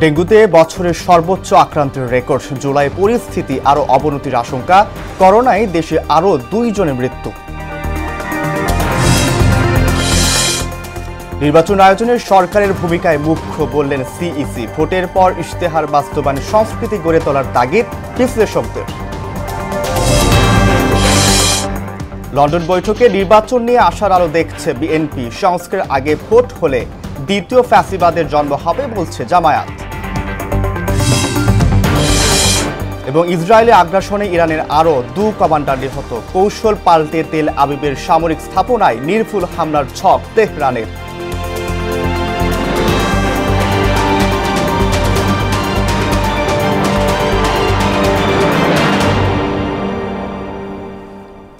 ডেঙ্গুতে বছরের সর্বোচ্চ আক্রান্তের রেকর্ড। জুলাই পরিস্থিতি আরও অবনতির আশঙ্কা। করোনায় দেশে আরও 2 জনের মৃত্যু। নির্বাচন আয়োজনে সরকারের ভূমিকায় মুখ্য বললেন সিইসি। ভোটের পর ইশতেহার বাস্তবায়ন সংস্কৃতি গড়ে তোলার তাগিদ বিশ্লেষকদের। লন্ডন বৈঠকে নির্বাচন নিয়ে আশার আলো দেখছে বিএনপি। সংস্কারের আগে ভোট হলে দ্বিতীয় ফ্যাসিবাদের জন্ম হবে বলছে জামায়াত। এবং ইসরায়েলে আগ্রাসনে ইরানের আরও 2 কমান্ডার নিহত। কৌশল পাল্টে তেল আবিবের সামরিক স্থাপনায় নির্ভুল হামলার ছক তেহরানের।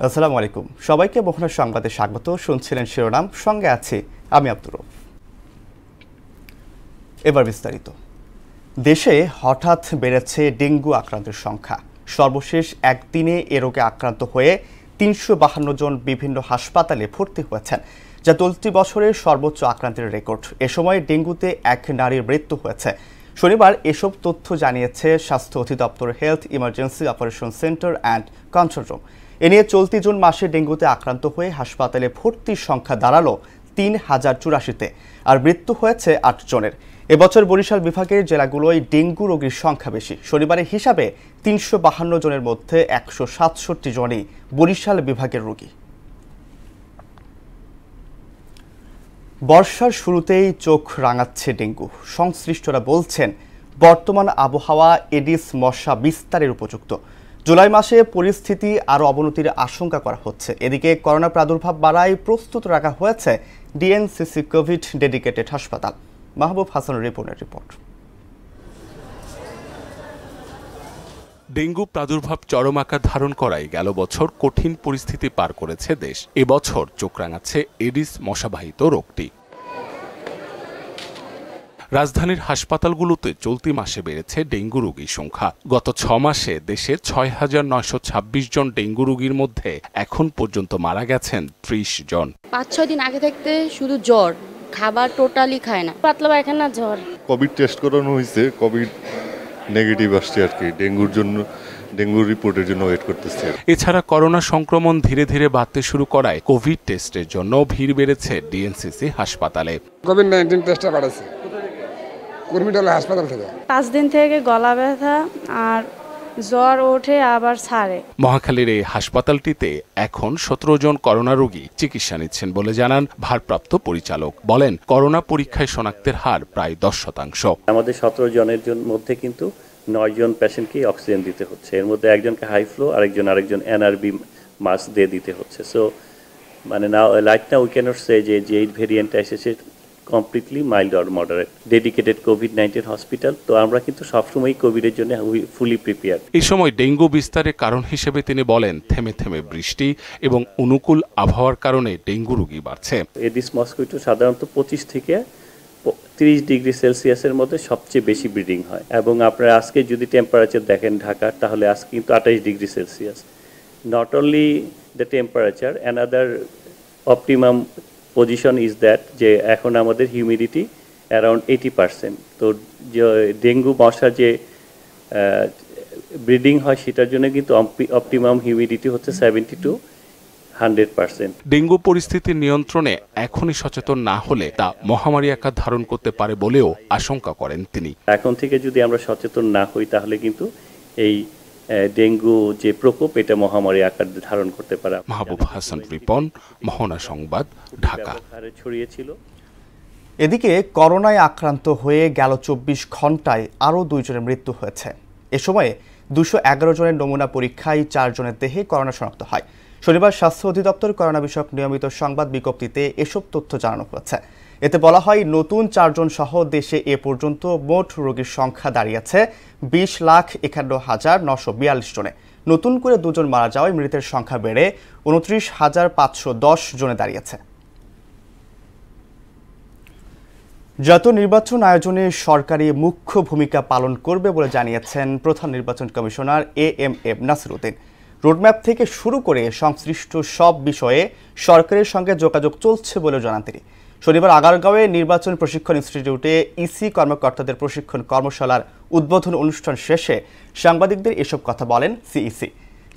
আসসালামু আলাইকুম, সবাইকে মোহনার সংবাদে স্বাগত। শুনছিলেন শিরোনাম, সঙ্গে আছি আমি আব্দুর রউফ। এবার বিস্তারিত। দেশে হঠাৎ বেড়েছে ডেঙ্গু আক্রান্তের সংখ্যা। সর্বশেষ একদিনে এ রোগে আক্রান্ত হয়ে 352 জন বিভিন্ন হাসপাতালে ভর্তি হয়েছেন, যা চলতি বছরের সর্বোচ্চ আক্রান্তের রেকর্ড। এ সময় ডেঙ্গুতে এক নারীর মৃত্যু হয়েছে। শনিবার এসব তথ্য জানিয়েছে স্বাস্থ্য অধিদপ্তর health emergency operation centre and control room. এ নিয়ে চলতি জুন মাসে ডেঙ্গুতে আক্রান্ত হয়ে হাসপাতালে ভর্তির সংখ্যা দাঁড়ালো 3084-তে, আর মৃত্যু হয়েছে 8 জনের। এবছর বরিশাল বিভাগের জেলাগুলোয় ডেঙ্গু রোগীর সংখ্যা বেশি। শনিবারের হিসাবে 352 জনের মধ্যে 167 জনই বরিশাল বিভাগের রোগী। বর্ষার শুরুতেই চোখ রাঙাচ্ছে ডেঙ্গু। সংশ্লিষ্টরা বলছেন, বর্তমান আবহাওয়া এডিস মশা বিস্তারের উপযুক্ত। জুলাই মাসে পরিস্থিতি আরও অবনতির আশঙ্কা করা হচ্ছে। এদিকে করোনা প্রাদুর্ভাব বাড়ায় প্রস্তুত রাখা হয়েছে ডিএনসিসি কোভিড ডেডিকেটেড হাসপাতাল। মাহবুব হাসান রিপনের রিপোর্ট। ডেঙ্গু প্রাদুর্ভাব চরম আকার ধারণ করায় গেল বছর কঠিন পরিস্থিতি পার করেছে দেশ। এবছর চোখ রাঙাচ্ছে এডিস মশাবাহিত রোগটি। রাজধানীর হাসপাতালগুলোতে চলতি মাসে বেড়েছে ডেঙ্গু রোগীর সংখ্যা। গত 6 মাসে দেশের 6926 জন ডেঙ্গু রোগীর মধ্যে এখন পর্যন্ত মারা গেছেন 30 জন। 5-6 দিন আগে থাকতে শুধু জ্বর, খাবার টোটালি খায় না, পাতলা পায়খানা, জ্বর। কোভিড টেস্ট করানো হয়েছে, কোভিড নেগেটিভ আসছে আর কি। ডেঙ্গুর রিপোর্টের জন্য ওয়েট করতেছে। এছাড়া করোনা সংক্রমণ ধীরে ধীরে বাড়তে শুরু করায় কোভিড টেস্টের জন্য ভিড় বেড়েছে ডিএনসিসি হাসপাতালে। কোভিড-19 টেস্টটা বাড়াচ্ছে কর্মীটলা হাসপাতাল থেকে। 5 দিন থেকে গলা ব্যথা আর জ্বর ওঠে আবার ছাড়ে। মহাখালীর এই হাসপাতালটিতে এখন 17 জন করোনা রোগী চিকিৎসা নিচ্ছেন বলে জানান ভারপ্রাপ্ত পরিচালক। বলেন, করোনা পরীক্ষায় শনাক্তের হার প্রায় 10%। আমাদের 17 জনের মধ্যে কিন্তু 9 জন পেশেন্টকে অক্সিজেন দিতে হচ্ছে। এর মধ্যে একজনকে হাই ফ্লো, আরেকজন এনআরবি মাস্ক দিয়ে দিতে হচ্ছে। সো মানে নাও লাইক নাও উই ক্যানট সে যে এই ভেরিয়েন্টটা এসেছে completely mild or moderate. Dedicated COVID-19 hospital, তো আমরা কিন্তু সবসময় কোভিডের জন্য ফুলি প্রিপেয়ার। এই সময় ডেঙ্গু বিস্তারের কারণ হিসেবে তিনি বলেন, থেমে থেমে বৃষ্টি এবং অনুকূল আবহাওয়ার কারণে ডেঙ্গু রোগী বাড়ছে। এডিস মস্কিটো সাধারণত 25 থেকে 30 ডিগ্রি সেলসিয়াসের মধ্যে সবচেয়ে বেশি ব্রিডিং হয়। এবং আপনারা আজকে যদি টেম্পারেচার দেখেন ঢাকার, তাহলে আজকে কিন্তু 28 degree Celsius. Not only the temperature, another optimum position is that যে এখন আমাদের হিউমিডিটি অ্যারাউন্ড 80%। তো ডেঙ্গু মশা যে ব্রিডিং হয় সেটার জন্য কিন্তু অপটিমাম হিউমিডিটি হচ্ছে 70 to 100%। ডেঙ্গু পরিস্থিতি নিয়ন্ত্রণে এখনই সচেতন না হলে তা মহামারী আকার ধারণ করতে পারে বলেও আশঙ্কা করেন তিনি। এখন থেকে যদি আমরা সচেতন না হই, তাহলে কিন্তু এই ডেঙ্গু যে প্রকোপ, এটা মহামারী আকার ধারণ করতে পারে। মাহবুব হাসান রিপন, মোহনা সংবাদ, ঢাকা। ছড়িয়েছিল। এদিকে করোনায় আক্রান্ত হয়ে গেল 24 ঘন্টায় আরও 2 জনের মৃত্যু হয়েছে। এ সময়ে 211 জনের নমুনা পরীক্ষায় 4 জনের দেহে করোনা শনাক্ত হয়। শনিবার স্বাস্থ্য অধিদপ্তর করোনা বিষয়ক নিয়মিত সংবাদ বিজ্ঞপ্তিতে এসব তথ্য জানানো হয়েছে। এতে বলা হয়, নতুন 4 জন সহ দেশে এ পর্যন্ত মোট রোগীর সংখ্যা দাঁড়িয়েছে 20,51,942 জনে। নতুন করে 2 জন মারা যাওয়ায় মৃতের সংখ্যা বেড়ে 29,510 জনে দাঁড়িয়েছে। জাতীয় নির্বাচন আয়োজনে সরকারি মুখ্য ভূমিকা পালন করবে বলে জানিয়েছেন প্রধান নির্বাচন commissioner AMM Nasir Uddin. Roadmap থেকে শুরু করে সংশ্লিষ্ট সব বিষয়ে সরকারের সঙ্গে যোগাযোগ চলছে বলে জানান তিনি। শনিবার আগারগাঁওয়ে নির্বাচন প্রশিক্ষণ ইনস্টিটিউটে ইসি কর্মকর্তাদের প্রশিক্ষণ কর্মশালার উদ্বোধন অনুষ্ঠান শেষে সাংবাদিকদের এসব কথা বলেন সিইসি।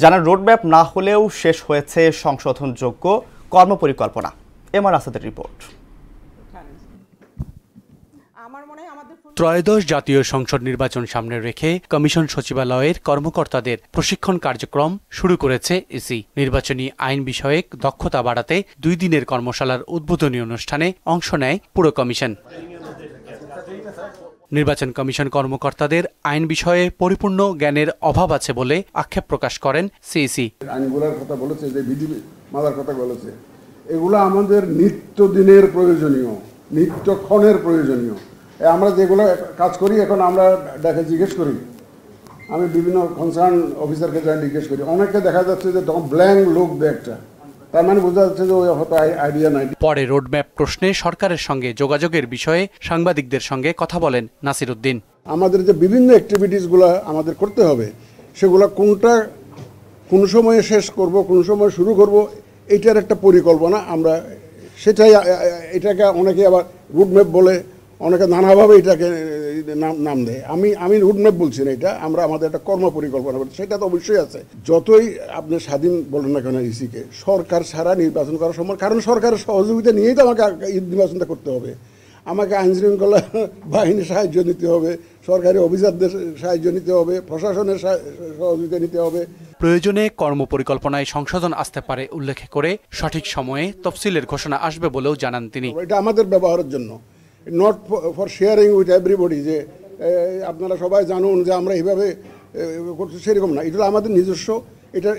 জানান, রোডম্যাপ না হলেও শেষ হয়েছে সংশোধনযোগ্য কর্মপরিকল্পনা। এমআর আসাদের রিপোর্ট। ত্রয়োদশ জাতীয় সংসদ নির্বাচন সামনে রেখে কমিশন সচিবালয়ের কর্মকর্তাদের প্রশিক্ষণ কার্যক্রম শুরু করেছে ইসি। নির্বাচনী আইন বিষয়ক দক্ষতা বাড়াতে 2 দিনের কর্মশালার উদ্বোধনী অনুষ্ঠানে অংশ নেয় পুরো কমিশন। নির্বাচন কমিশন কর্মকর্তাদের আইন বিষয়ে পরিপূর্ণ জ্ঞানের অভাব আছে বলে আক্ষেপ প্রকাশ করেন সিইসি। আইনগুলোর কথা বলেছে, যে বিধি মালার কথা বলেছে, এগুলো আমাদের নিত্যদিনের প্রয়োজনীয়, নিত্যক্ষণের প্রয়োজনীয়। আমরা যেগুলো কাজ করি এখন আমরা দেখে জিজ্ঞেস করি, আমি বিভিন্ন কনসার্ন অফিসারকে যাই জিজ্ঞেস করি, অনেকে দেখা যাচ্ছে যে তখন ব্ল্যাঙ্ক লোক দেয় একটা, তার মানে বোঝা যাচ্ছে যে ওই হয়তো আইডিয়া নাই। পরে রোডম্যাপ প্রশ্নে সরকারের সঙ্গে যোগাযোগের বিষয়ে সাংবাদিকদের সঙ্গে কথা বলেন নাসির উদ্দিন। আমাদের যে বিভিন্ন অ্যাক্টিভিটিসগুলো আমাদের করতে হবে, সেগুলো কোনটা কোন সময়ে শেষ করব, কোন সময় শুরু করব, এটার একটা পরিকল্পনা আমরা, সেটাই এটাকে অনেকে আবার রুটম্যাপ বলে, অনেকে নানাভাবে এটাকে নাম দেয়। আমি রুটম্যাপ বলছি না, এটা আমরা আমাদের একটা কর্ম পরিকল্পনা করছি, সেটা তো অবশ্যই আছে। যতই আপনি স্বাধীন বলেন না কেন ইসিকে, সরকার ছাড়া নির্বাচন করার সময়, কারণ সরকারের সহযোগিতা নিয়েই তো আমাকে নির্বাচনটা করতে হবে। আমাকে আইনশৃঙ্খলা বাহিনীর সাহায্য নিতে হবে, সরকারি অফিসারদের সাহায্য নিতে হবে, প্রশাসনের সহযোগিতা নিতে হবে। প্রয়োজনে কর্মপরিকল্পনায় সংশোধন আসতে পারে উল্লেখ করে সঠিক সময়ে তফসিলের ঘোষণা আসবে বলেও জানান তিনি। এটা আমাদের ব্যবহারের জন্য, not for sharing with everybody, যে আপনারা সবাই জানুন যে আমরা এইভাবে করছি, সেরকম না। এটা আমাদের নিজস্ব,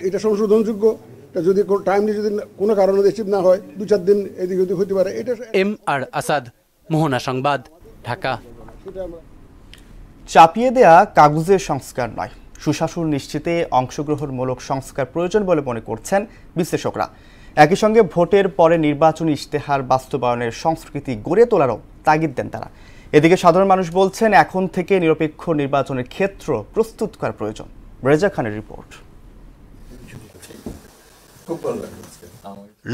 এটা সংশোধনযোগ্য। এটা যদি টাইমলি যদি কোনো কারণে রিসিভ না হয়, 2-4 দিন এদিক ওদিক হতে পারে। এটা এমআর আসাদ, মোহনা সংবাদ, ঢাকা। চাপিয়ে দেয়া কাগজের সংস্কার নয়, সুশাসন নিশ্চিতে অংশগ্রহণমূলক সংস্কার প্রয়োজন বলে মনে করছেন বিশ্লেষকরা। একই সঙ্গে ভোটের পরে নির্বাচনী ইশতেহার বাস্তবায়নের সংস্কৃতি গড়ে তোলারও তাগিদ দেন তারা। এদিকে সাধারণ মানুষ বলছেন, এখন থেকে নিরপেক্ষ নির্বাচনের ক্ষেত্র প্রস্তুত করা প্রয়োজন। রেজা খানের রিপোর্ট।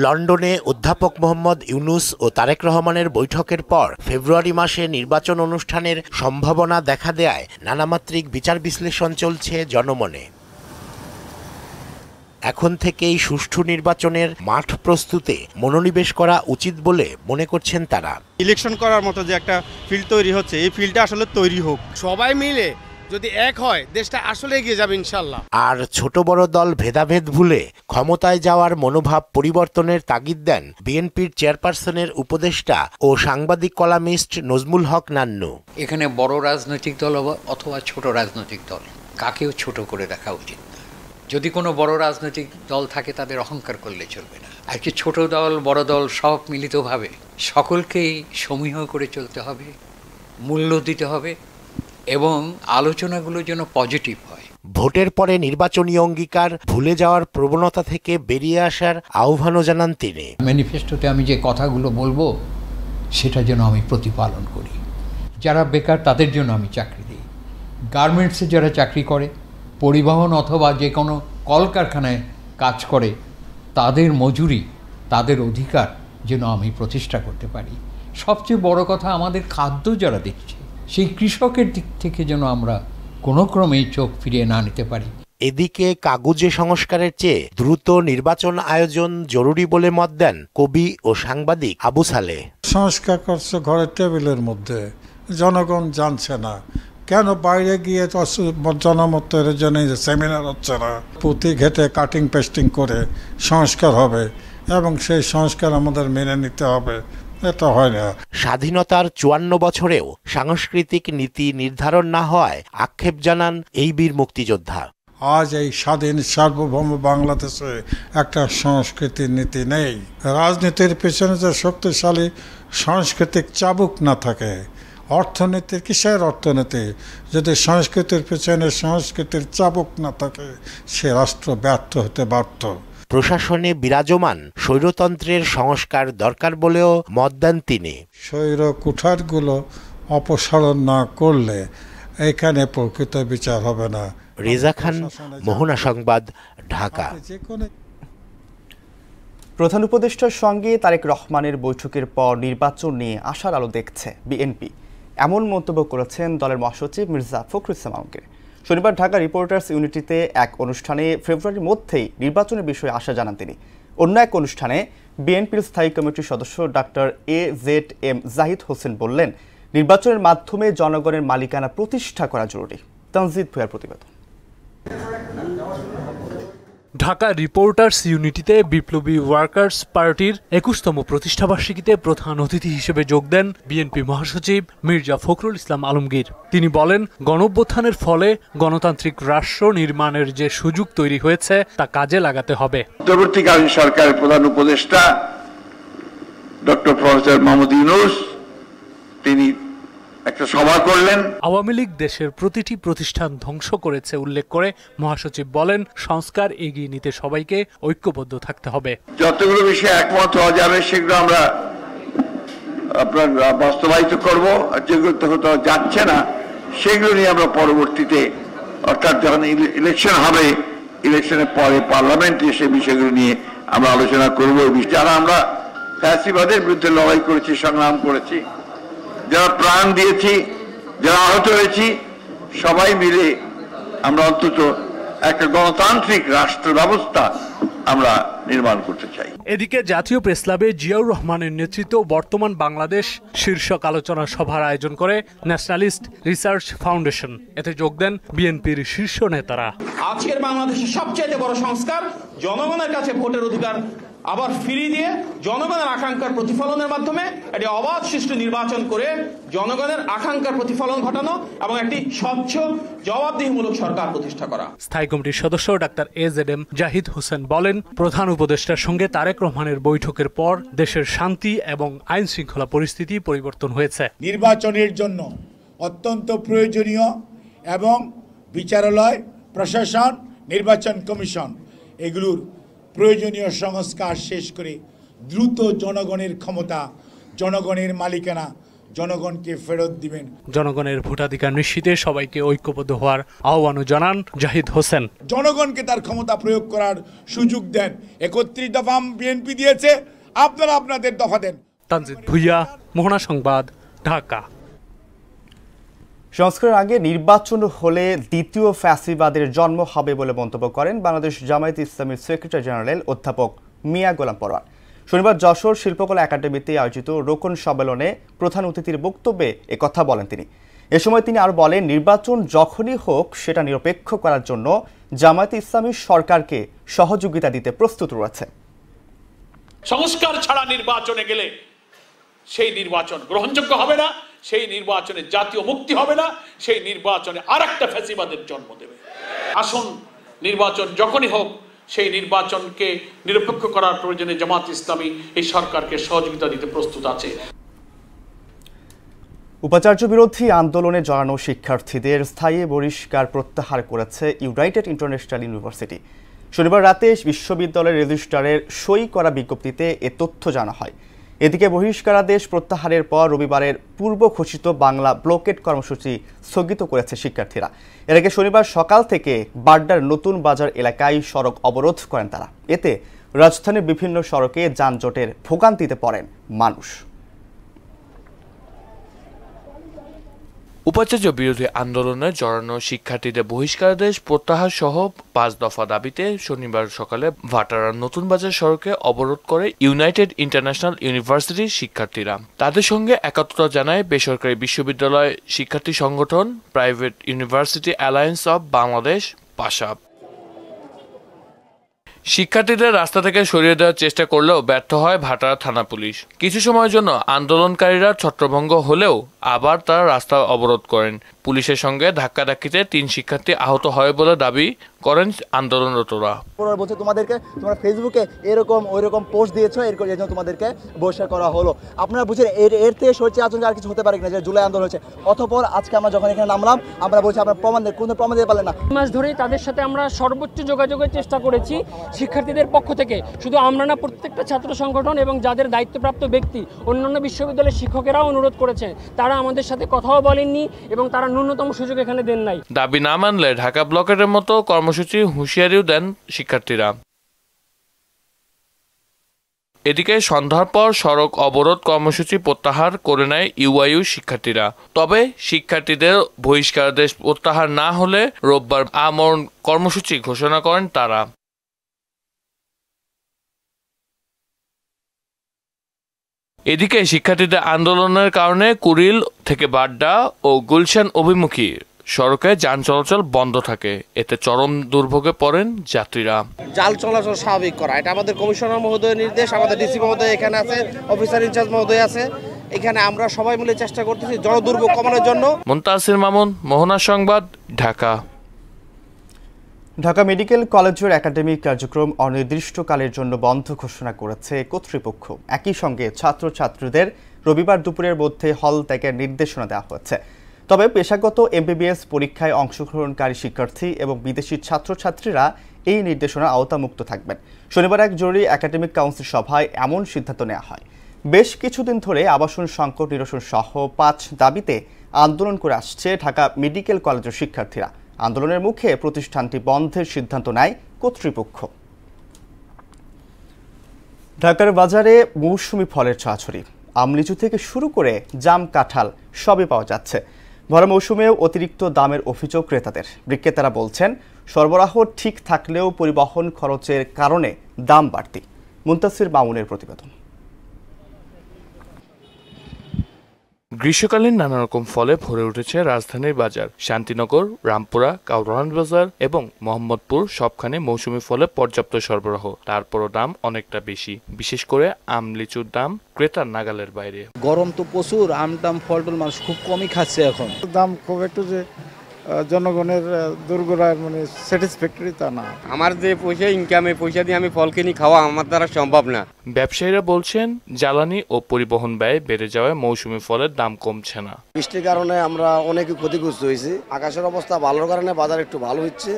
লন্ডনে অধ্যাপক মোহাম্মদ ইউনুস ও তারেক রহমানের বৈঠকের পর ফেব্রুয়ারি মাসে নির্বাচন অনুষ্ঠানের সম্ভাবনা দেখা দেয় নানামাত্রিক বিচার বিশ্লেষণ চলছে জনমনে। এখন থেকেই সুষ্ঠু নির্বাচনের মাঠ প্রস্তুতে মনোনিবেশ করা উচিত বলে মনে করছেন তারা। ইলেকশন করার মতো যে একটা ফিল্ড তৈরি হচ্ছে, এই ফিল্ডটা আসলে তৈরি হোক, সবাই মিলে যদি এক হয় দেশটা আসলে এগিয়ে যাবে ইনশাল্লাহ। আর ছোট বড় দল ভেদাভেদ ভুলে ক্ষমতায় যাওয়ার মনোভাব পরিবর্তনের তাগিদ দেন বিএনপির চেয়ারপারসনের উপদেষ্টা ও সাংবাদিক কলামিস্ট নজমুল হক নান্নু। এখানে বড় রাজনৈতিক দল অথবা ছোট রাজনৈতিক দল, কাকেও ছোট করে দেখা উচিত না। যদি কোনো বড় রাজনৈতিক দল থাকে, তাদের অহংকার করলে চলবে না। আর কি ছোট দল বড় দল সব মিলিতভাবে সকলকেই সমীহ করে চলতে হবে, মূল্য দিতে হবে এবং আলোচনাগুলো যেন পজিটিভ হয়। ভোটের পরে নির্বাচনী অঙ্গীকার ভুলে যাওয়ার প্রবণতা থেকে বেরিয়ে আসার আহ্বানও জানান তিনি। ম্যানিফেস্টোতে আমি যে কথাগুলো বলবো সেটা যেন আমি প্রতিপালন করি। যারা বেকার তাদের জন্য আমি চাকরি দিই, গার্মেন্টসে যারা চাকরি করে, পরিবহন অথবা যে কোনো কলকারখানায় কাজ করে, তাদের মজুরি, তাদের অধিকার যেন আমি প্রতিষ্ঠা করতে পারি। সবচেয়ে বড় কথা, আমাদের খাদ্য যারা দিচ্ছে, সেই কৃষকের দিক থেকে যেন আমরা কোনো ক্রমেই চোখ ফিরিয়ে না নিতে পারি। এদিকে কাগুজে সংস্কারের চেয়ে দ্রুত নির্বাচন আয়োজন জরুরি বলে মত দেন কবি ও সাংবাদিক আবু সালেহ। সংস্কার করছে ঘরের টেবিলের মধ্যে, জনগণ জানছে না কেন, বাইরে গিয়ে জনমতের জন্য সেমিনার হচ্ছে না, পুঁথি ঘেটে কাটিং পেস্টিং করে সংস্কার হবে এবং সেই সংস্কার আমাদের মেনে নিতে হবে, এটা হয় না। স্বাধীনতার 54 বছরেও সাংস্কৃতিক নীতি নির্ধারণ না হওয়ায় আক্ষেপ জানান এই বীর মুক্তিযোদ্ধা। আজ এই স্বাধীন সার্বভৌম বাংলাদেশে একটা সংস্কৃতির নীতি নেই। রাজনীতির পেছনে যে শক্তিশালী সাংস্কৃতিক চাবুক না থাকে, অর্থনীতির কিসের অর্থনীতি, যদি সংস্কৃতির পেছনে সংস্কৃতির চাবুক না থাকে, সে রাষ্ট্র ব্যর্থ হতে বাধ্য। প্রশাসনে বিরাজমান স্বৈরতন্ত্রের সংস্কার দরকার বলেও মত দেন তিনি। স্বৈর কুঠারগুলো অপসারণ না করলে এখানে প্রকৃত বিচার হবে না। রেজা খান, মোহনা সংবাদ, ঢাকা। প্রধান উপদেষ্টার সঙ্গে তারেক রহমানের বৈঠকের পর নির্বাচন নিয়ে আশার আলো দেখছে বিএনপি, এমন মন্তব্য করেছেন দলের মহাসচিব মির্জা ফখরুল ইসলাম আলমগীর। শনিবার ঢাকা রিপোর্টার্স ইউনিটিতে এক অনুষ্ঠানে ফেব্রুয়ারির মধ্যেই নির্বাচনের বিষয়ে আশা জানান তিনি। অন্য এক অনুষ্ঠানে বিএনপির স্থায়ী কমিটির সদস্য ডাক্তার AZM জাহিদ হোসেন বললেন, নির্বাচনের মাধ্যমে জনগণের মালিকানা প্রতিষ্ঠা করা জরুরি। তানজিদ ভুঁইয়ার প্রতিবেদন। ঢাকা রিপোর্টার্স ইউনিটিতে বিপ্লবী ওয়ার্কার্স পার্টির 21তম প্রতিষ্ঠাবার্ষিকীতে প্রধান অতিথি হিসেবে যোগ দেন বিএনপি মহাসচিব মির্জা ফখরুল ইসলাম আলমগীর। তিনি বলেন, গণঅভ্যুত্থানের ফলে গণতান্ত্রিক রাষ্ট্র নির্মাণের যে সুযোগ তৈরি হয়েছে তা কাজে লাগাতে হবে। অন্তর্বর্তীকালীন সরকারের প্রধান উপদেষ্টা ডক্টর প্রফেসর মোহাম্মদ ইউনূস তিনি একটা সভা করলেন। আওয়ামী লীগ দেশের প্রতিটি প্রতিষ্ঠান ধ্বংস করেছে উল্লেখ করে মহাসচিব বলেন, সংস্কার এগিয়ে নিতে সবাইকে ঐক্যবদ্ধ থাকতে হবে। যতগুলো বিষয়ে একমত হওয়া যাবে সেগুলো আমরা আপনার বাস্তবায়িত করব, আর যেগুলো হয়তো যাচ্ছে না সেগুলো নিয়ে আমরা পরবর্তীতে, অর্থাৎ যখন ইলেকশন হবে, ইলেকশনের পরে পার্লামেন্টে সেই বিষয়গুলো নিয়ে আমরা আলোচনা করব। যারা আমরা ফ্যাসিবাদের বিরুদ্ধে লড়াই করেছি, সংগ্রাম করেছি, যারা প্রাণ দিয়েছি, যারা আহত হয়েছি, সবাই মিলে আমরা অন্তত একটা গণতান্ত্রিক রাষ্ট্র ব্যবস্থা আমরা নির্মাণ করতে চাই। এদিকে জাতীয় প্রেস ক্লাবে জিয়াউর রহমানের নেতৃত্ব বর্তমান বাংলাদেশ শীর্ষক আলোচনা সভার আয়োজন করে ন্যাশনালিস্ট রিসার্চ ফাউন্ডেশন। এতে যোগ দেন বিএনপির শীর্ষ নেতারা। আজকের বাংলাদেশের সবচেয়ে বড় সংস্কার জনগণের কাছে ভোটের অধিকার আবার ফিরিয়ে দিয়ে জনগণের আকাঙ্ক্ষার প্রতিফলনের মাধ্যমে একটি অবাধ সুষ্ঠু নির্বাচন করে জনগণের আকাঙ্ক্ষার প্রতিফলন ঘটানো এবং একটি স্বচ্ছ জবাবদিহিমূলক সরকার প্রতিষ্ঠা করা। স্থায়ী কমিটির সদস্য ডাক্তার AZM জাহিদ হোসেন বলেন, প্রধান উপদেষ্টার সঙ্গে তারেক রহমানের বৈঠকের পর দেশের শান্তি এবং আইন শৃঙ্খলা পরিস্থিতি পরিবর্তন হয়েছে। নির্বাচনের জন্য অত্যন্ত প্রয়োজনীয় এবং বিচারালয়, প্রশাসন, নির্বাচন কমিশন এগুলোর প্রয়োজনীয় সংস্কার শেষ করে দ্রুত জনগণের ক্ষমতা, জনগণের মালিকানা জনগণকে ফেরত দিবেন। জনগণের ভোটাধিকার নিশ্চিতে সবাইকে ঐক্যবদ্ধ হওয়ার আহ্বানও জানান জাহিদ হোসেন। জনগণকে তার ক্ষমতা প্রয়োগ করার সুযোগ দেন। 31 দফা বিএনপি দিয়েছে, আপনারা আপনাদের দফা দেন। তানজিদ ভুঁইয়া, মোহনা সংবাদ, ঢাকা। সংস্কারের আগে নির্বাচন হলে দ্বিতীয় ফ্যাসিবাদের জন্ম হবে বলে মন্তব্য করেন বাংলাদেশ জামায়াতে ইসলামীর সেক্রেটারি জেনারেল অধ্যাপক মিয়া গোলাম পরোয়ার। শনিবার যশোর শিল্পকলা একাডেমিতে আয়োজিত রোকন সম্মেলনে প্রধান অতিথির বক্তব্যে একথা বলেন তিনি। এ সময় তিনি আরও বলেন, নির্বাচন যখনই হোক সেটা নিরপেক্ষ করার জন্য জামায়াতে ইসলামী সরকারকে সহযোগিতা দিতে প্রস্তুত রয়েছে। সংস্কার ছাড়া নির্বাচনে গেলে সেই নির্বাচন গ্রহণযোগ্য হবে না, সেই নির্বাচনে জাতীয় মুক্তি হবে না, সেই নির্বাচনে আরেকটা ফ্যাসিবাদের জন্ম দেবে। আসুন, নির্বাচন যখনই হোক সেই নির্বাচনকে নিরপেক্ষ করার প্রয়োজনে জামাত ইসলামী এই সরকারকে সহযোগিতা দিতে প্রস্তুত আছে। উপাচার্য বিরোধী আন্দোলনে জড়ানো শিক্ষার্থীদের স্থায়ী বহিষ্কার প্রত্যাহার করেছে ইউনাইটেড ইন্টারন্যাশনাল ইউনিভার্সিটি। শনিবার রাতে বিশ্ববিদ্যালয়ের রেজিস্ট্রারের সই করা বিজ্ঞপ্তিতে এ তথ্য জানা হয়। এদিকে বহিষ্কারাদেশ প্রত্যাহারের পর রবিবারের পূর্ব ঘোষিত বাংলা ব্লকেড কর্মসূচি স্থগিত করেছে শিক্ষার্থীরা। এর আগে শনিবার সকাল থেকে বাড্ডার নতুন বাজার এলাকায় সড়ক অবরোধ করেন তারা। এতে রাজধানীর বিভিন্ন সড়কে যানজটের ভোগান্তিতে পড়েন মানুষ। উপাচার্য বিরোধী আন্দোলনে জড়ানো শিক্ষার্থীদের বহিষ্কারাদেশ প্রত্যাহার সহ 5 দফা দাবিতে শনিবার সকালে ভাটারার নতুন বাজার সড়কে অবরোধ করে ইউনাইটেড ইন্টারন্যাশনাল ইউনিভার্সিটির শিক্ষার্থীরা। তাদের সঙ্গে একাত্মতা জানায় বেসরকারি বিশ্ববিদ্যালয় শিক্ষার্থী সংগঠন private university alliance of Bangladesh পাশাব। শিক্ষার্থীদের রাস্তা থেকে সরিয়ে দেওয়ার চেষ্টা করলেও ব্যর্থ হয় ভাটারা থানা পুলিশ। কিছু সময়ের জন্য আন্দোলনকারীরা ছত্রভঙ্গ হলেও আবার তারা রাস্তা অবরোধ করেন। পুলিশের সঙ্গে ধাক্কাধাক্কিতে 3 শিক্ষার্থী আহত হয় বলে দাবি করেন আন্দোলনরতরা। বলছে তোমাদেরকে তোমরা ফেসবুকে এরকম ওইরকম পোস্ট দিয়েছো, এর জন্য তোমাদেরকে বহিষ্কার করা হলো। আপনারা বুঝছেন এর থেকে সরছে আচরণ আর কিছু হতে পারে কিনা, যে জুলাই আন্দোলন হচ্ছে। অতঃপর আজকে আমরা যখন এখানে নামলাম, আমরা বলছি আপনার প্রমাণ দেন, কোনো প্রমাণ দিতে পারলেন না। মাস ধরেই তাদের সাথে আমরা সর্বোচ্চ যোগাযোগের চেষ্টা করেছি শিক্ষার্থীদের পক্ষ থেকে। শুধু আমরা না, প্রত্যেকটা ছাত্র সংগঠন এবং যাদের দায়িত্বপ্রাপ্ত ব্যক্তি, অন্যান্য বিশ্ববিদ্যালয়ের শিক্ষকেরাও অনুরোধ করেছেন। তারা আমাদের সাথে কথাও বলেননি এবং তারা ন্যূনতম সুযোগ এখানে দেন নাই। দাবি না মানলে ঢাকা ব্লকের মতো কর্মসূচি হুঁশিয়ারিও দেন শিক্ষার্থীরা। এদিকে সন্ধ্যার পর সড়ক অবরোধ কর্মসূচি প্রত্যাহার করে নেয় ইউআইইউ শিক্ষার্থীরা। তবে শিক্ষার্থীদের বহিষ্কারাদেশ প্রত্যাহার না হলে রোববার আমরণ কর্মসূচি ঘোষণা করেন তারা। এদিকে শিক্ষার্থীদের আন্দোলনের কারণে কুড়িল থেকে বাড্ডা ও গুলশান অভিমুখী সড়কে যান চলাচল বন্ধ থাকে, এতে চরম দুর্ভোগে পড়েন যাত্রীরা। জাল চলাচল স্বাভাবিক করা, এটা আমাদের কমিশনার মহোদয়ের নির্দেশ। আমাদের ডিসি মহোদয় এখানে আছে, অফিসার ইনচার্জ মহোদয় আছে, এখানে আমরা সবাই মিলে চেষ্টা করতেছি জনদুর্ভোগ কমানোর জন্য। মুনতাসির মামুন, মোহনা সংবাদ, ঢাকা। ঢাকা মেডিকেল কলেজের একাডেমিক কার্যক্রম অনির্দিষ্টকালের জন্য বন্ধ ঘোষণা করেছে কর্তৃপক্ষ। একই সঙ্গে ছাত্রছাত্রীদের রবিবার দুপুরের মধ্যে হল ত্যাগের নির্দেশনা দেওয়া হয়েছে। তবে পেশাগত এমবিবিএস পরীক্ষায় অংশগ্রহণকারী শিক্ষার্থী এবং বিদেশি ছাত্রছাত্রীরা এই নির্দেশনার আওতামুক্ত থাকবেন। শনিবার এক জরুরি একাডেমিক কাউন্সিল সভায় এমন সিদ্ধান্ত নেওয়া হয়। বেশ কিছুদিন ধরে আবাসন সংকট নিরসন সহ 5 দাবিতে আন্দোলন করে আসছে ঢাকা মেডিকেল কলেজের শিক্ষার্থীরা। আন্দোলনের মুখে প্রতিষ্ঠানটি বন্ধের সিদ্ধান্ত নেয় কর্তৃপক্ষ। ঢাকার বাজারে মৌসুমি ফলের ছড়াছড়ি। আমলিচু থেকে শুরু করে জাম, কাঁঠাল সবই পাওয়া যাচ্ছে। ভরা মৌসুমেও অতিরিক্ত দামের অভিযোগ ক্রেতাদের। বিক্রেতারা বলছেন, সরবরাহ ঠিক থাকলেও পরিবহন খরচের কারণে দাম বাড়তি। মুনতাসির মামুনের প্রতিবেদন। গ্রীষ্মকালীন নানা রকম ফলে ভরে উঠেছে রাজধানীর বাজার। শান্তিনগর, রামপুরা, কাউরান বাজার এবং মোহাম্মদপুর সবখানে মৌসুমি ফলে পর্যাপ্ত সরবরাহ, তারপরও দাম অনেকটা বেশি। বিশেষ করে আম লিচুর দাম ক্রেতার নাগালের বাইরে। গরম তো প্রচুর, আম টাম ফল টল মানুষ খুব কমই খাচ্ছে এখন। দাম খুব একটু যে জনগণের দুর্গরায় মানে স্যাটিসফ্যাক্টরি তা না। আমার যে পয়সা ইনকামে পয়সা দিয়ে আমি ফল কিনি খাওয়া আমার দ্বারা সম্ভব না। ব্যবসায়ীরা বলছেন, জ্বালানি ও পরিবহন ব্যয় বেড়ে যাওয়ায় মৌসুমি ফলের দাম কমছে না। বৃষ্টির কারণে আমরা অনেক ক্ষতিগ্রস্ত হয়েছি। আকাশের অবস্থা ভালোর কারণে বাজার একটু ভালো হচ্ছে।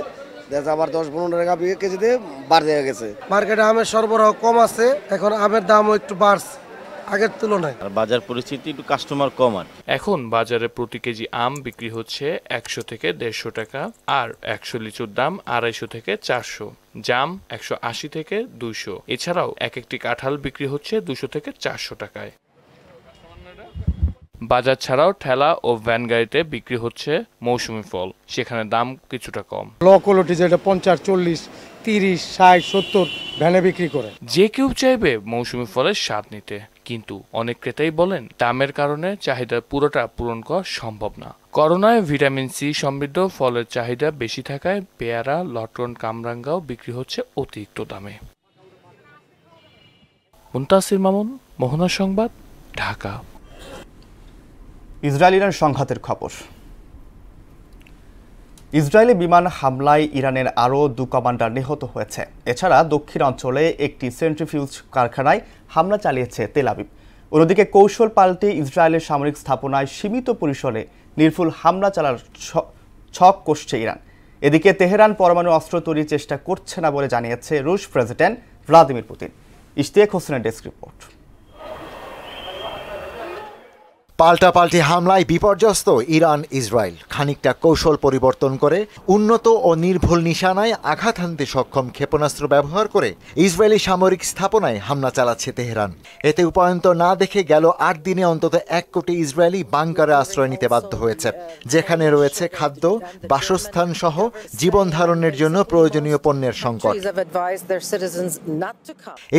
আবার 10-15 টাকা কেজিতে বাড়তে গেছে। মার্কেটে আমের সরবরাহ কম আছে, এখন আমের দামও একটু বাড়ছে আগের তুলনায়। বাজার পরিস্থিতি একটু কাস্টমার কম। এখন বাজারে প্রতি কেজি আম বিক্রি হচ্ছে 100 থেকে 150 টাকা, আর 100 লিচুর দাম 250 থেকে 400, জাম 180 থেকে 200। এছাড়াও একটি কাঁঠাল বিক্রি হচ্ছে 200 থেকে 400 টাকায়। বাজার ছাড়াও ঠেলা ও ভ্যান গাড়িতে বিক্রি হচ্ছে মৌসুমি ফল, সেখানে দাম কিছুটা কম। লো কোয়ালিটি যেটা 50, 40, 30, 60, 70 ভ্যানে বিক্রি করে। যে কেউ চাইবে মৌসুমি ফলের স্বাদ নিতে, কিন্তু অনেক ক্রেতাই বলেন দামের কারণে চাহিদা পুরোটা পূরণ করা সম্ভব না। করোনায় ভিটামিন সি সমৃদ্ধ ফলের চাহিদা বেশি থাকায় পেয়ারা, লটকন, কামরাঙ্গাও বিক্রি হচ্ছে অতিরিক্ত দামে। মুনতাসির মামুন, মোহনা সংবাদ, ঢাকা। ইসরায়েল-ইরান সংঘাতের খবর। ইসরায়েলি বিমান হামলায় ইরানের আরও 2 কমান্ডার নিহত হয়েছে। এছাড়া দক্ষিণ অঞ্চলে একটি সেন্ট্রিফিউজ কারখানায় হামলা চালিয়েছে তেল আবিব। অন্যদিকে কৌশল পাল্টে ইসরায়েলের সামরিক স্থাপনায় সীমিত পরিসরে নির্ভুল হামলা চালার ছক কষছে ইরান। এদিকে তেহরান পরমাণু অস্ত্র তৈরির চেষ্টা করছে না বলে জানিয়েছে রুশ প্রেসিডেন্ট ভ্লাদিমির পুতিন। ইশতিয়াক হোসেনের ডেস্ক রিপোর্ট। পাল্টাপাল্টি হামলায় বিপর্যস্ত ইরান ইসরায়েল। খানিকটা কৌশল পরিবর্তন করে উন্নত ও নির্ভুল নিশানায় আঘাত হানতে সক্ষম ক্ষেপণাস্ত্র ব্যবহার করে ইসরায়েলি সামরিক স্থাপনায় হামলা চালাচ্ছে তেহরান। এতে উপায়ন্ত না দেখে গেল 8 দিনে অন্তত 1 কোটি ইসরায়েলি বাংকারে আশ্রয় নিতে বাধ্য হয়েছে, যেখানে রয়েছে খাদ্য, বাসস্থান সহ জীবন ধারণের জন্য প্রয়োজনীয় পণ্যের সংকট।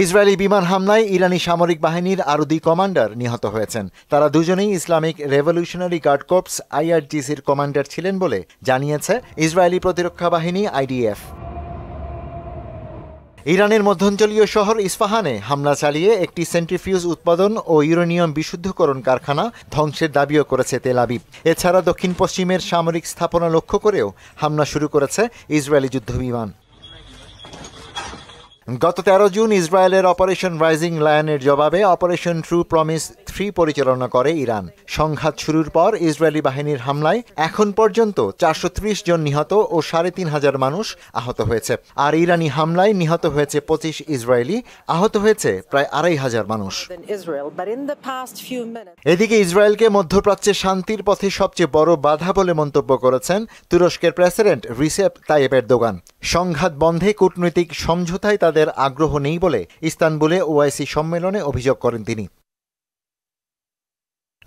ইসরায়েলি বিমান হামলায় ইরানি সামরিক বাহিনীর আরও 2 কমান্ডার নিহত হয়েছেন। তারা দুজনেই ইসলামিক রেভলিউশনারি গার্ড কর্পস IRGCর কমান্ডার ছিলেন বলে জানিয়েছে ইসরায়েলি প্রতিরক্ষা বাহিনী IDF। ইরানের মধ্যাঞ্চলীয় শহর ইস্পাহানে হামলা চালিয়ে একটি সেন্ট্রিফিউজ উৎপাদন ও ইউরেনিয়াম বিশুদ্ধকরণ কারখানা ধ্বংসের দাবিও করেছে তেল আবিব। এছাড়া দক্ষিণ পশ্চিমের সামরিক স্থাপনা লক্ষ্য করেও হামলা শুরু করেছে ইসরায়েলি যুদ্ধবিমান। গত 13 জুন ইসরায়েলের অপারেশন রাইজিং লায়নের জবাবে অপারেশন ট্রু প্রমিস 3 পরিচালনা করে ইরান। সংঘাত শুরুর পর ইসরায়েলি বাহিনীর হামলায় এখন পর্যন্ত 430 জন নিহত ও 3,500 মানুষ আহত হয়েছে। আর ইরানি হামলায় নিহত হয়েছে 25 ইসরায়েলি, আহত হয়েছে প্রায় 2,500 মানুষ। এদিকে ইসরায়েলকে মধ্যপ্রাচ্যে শান্তির পথে সবচেয়ে বড় বাধা বলে মন্তব্য করেছেন তুরস্কের প্রেসিডেন্ট রিসেপ তাইয়েপ এরদোগান। সংঘাত বন্ধে কূটনৈতিক সমঝোতায় তাদের আগ্রহ নেই বলে ইস্তানবুলে ওআইসি সম্মেলনে অভিযোগ করেন তিনি।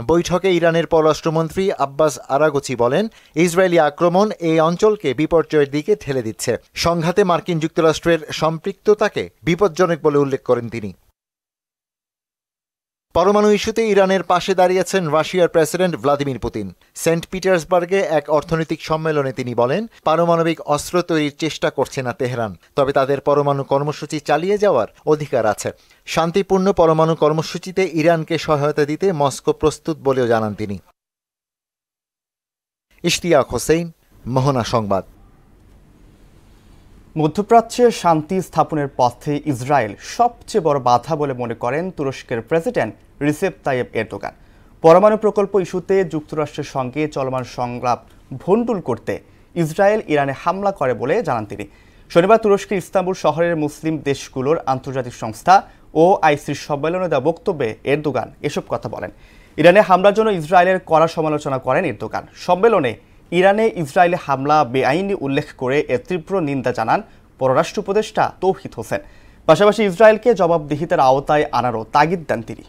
বৈঠকে ইরানের পররাষ্ট্রমন্ত্রী আব্বাস আরাগচি বলেন, ইসরায়েলি আক্রমণ এই অঞ্চলকে বিপর্যয়ের দিকে ঠেলে দিচ্ছে। সংঘাতে মার্কিন যুক্তরাষ্ট্রের সম্পৃক্ততাকে বিপজ্জনক বলে উল্লেখ করেন তিনি। পরমাণু ইস্যুতে ইরানের পাশে দাঁড়িয়েছেন রাশিয়ার প্রেসিডেন্ট ভ্লাদিমির পুতিন। সেন্ট পিটার্সবার্গে এক অর্থনৈতিক সম্মেলনে তিনি বলেন, পারমাণবিক অস্ত্র তৈরির চেষ্টা করছে না তেহরান, তবে তাদের পরমাণু কর্মসূচি চালিয়ে যাওয়ার অধিকার আছে। শান্তিপূর্ণ পরমাণু কর্মসূচিতে ইরানকে সহায়তা দিতে মস্কো প্রস্তুত বলেও জানান তিনি। ইশতিয়াক হোসেন, মোহনা সংবাদ। মধ্যপ্রাচ্যে শান্তি স্থাপনের পথে ইসরায়েল সবচেয়ে বড় বাধা বলে মনে করেন তুরস্কের প্রেসিডেন্ট রিসেপ তাইয়েপ এরদোগান। পরমাণু প্রকল্প ইস্যুতে যুক্তরাষ্ট্রের সঙ্গে চলমান সংলাপ ভণ্ডুল করতে ইসরায়েল ইরানে হামলা করে বলে জানান তিনি। শনিবার তুরস্কের ইস্তাম্বুল শহরের মুসলিম দেশগুলোর আন্তর্জাতিক সংস্থা ওআইসির সম্মেলনে দেওয়া বক্তব্যে এরদোগান এসব কথা বলেন। ইরানে হামলার জন্য ইসরায়েলের কড়া সমালোচনা করেন এরদোগান। সম্মেলনে ইরানে ইসরায়েলি হামলা বেআইনি উল্লেখ করে এর তীব্র নিন্দা জানান পররাষ্ট্র উপদেষ্টা তৌহিদ হোসেন। পাশাপাশি ইসরায়েলকে জবাবদিহিতার আওতায় আনারও তাগিদ দেন তিনি।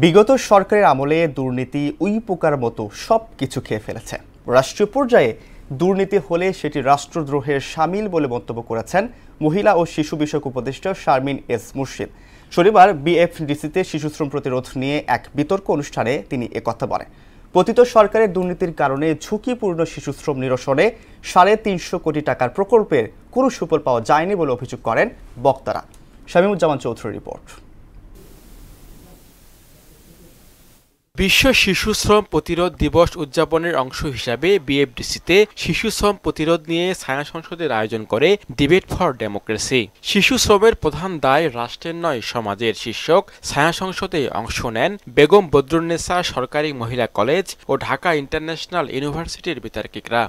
বিগত সরকারের আমলে দুর্নীতি উই পোকার মতো সব কিছু খেয়ে ফেলেছে। রাষ্ট্রীয় পর্যায়ে দুর্নীতি হলে সেটি রাষ্ট্রদ্রোহের শামিল বলে মন্তব্য করেছেন মহিলা ও শিশু বিষয়ক উপদেষ্টা শারমিন এস মুর্শিদ। শনিবার বিএফডিসিতে শিশুশ্রম প্রতিরোধ নিয়ে এক বিতর্ক অনুষ্ঠানে তিনি একথা বলেন। পতিত সরকারের দুর্নীতির কারণে ঝুঁকিপূর্ণ শিশুশ্রম নিরসনে ৩৫০ কোটি টাকার প্রকল্পের কোনো সুফল পাওয়া যায়নি বলে অভিযোগ করেন বক্তারা। শামীমুজ্জামান চৌধুরীর রিপোর্ট। বিশ্ব শিশু শ্রম প্রতিরোধ দিবস উদযাপনের অংশ হিসাবে বিএফডিসিতে শিশু শ্রম প্রতিরোধ নিয়ে ছায়া সংসদের আয়োজন করে ডিবেট ফর ডেমোক্রেসি। শিশু শ্রমের প্রধান দায় রাষ্ট্রের নয় সমাজের শীর্ষক ছায়া সংসদে অংশ নেন বেগম বদরুন্নেসা সরকারি মহিলা কলেজ ও ঢাকা ইন্টারন্যাশনাল ইউনিভার্সিটির বিতর্কিকরা।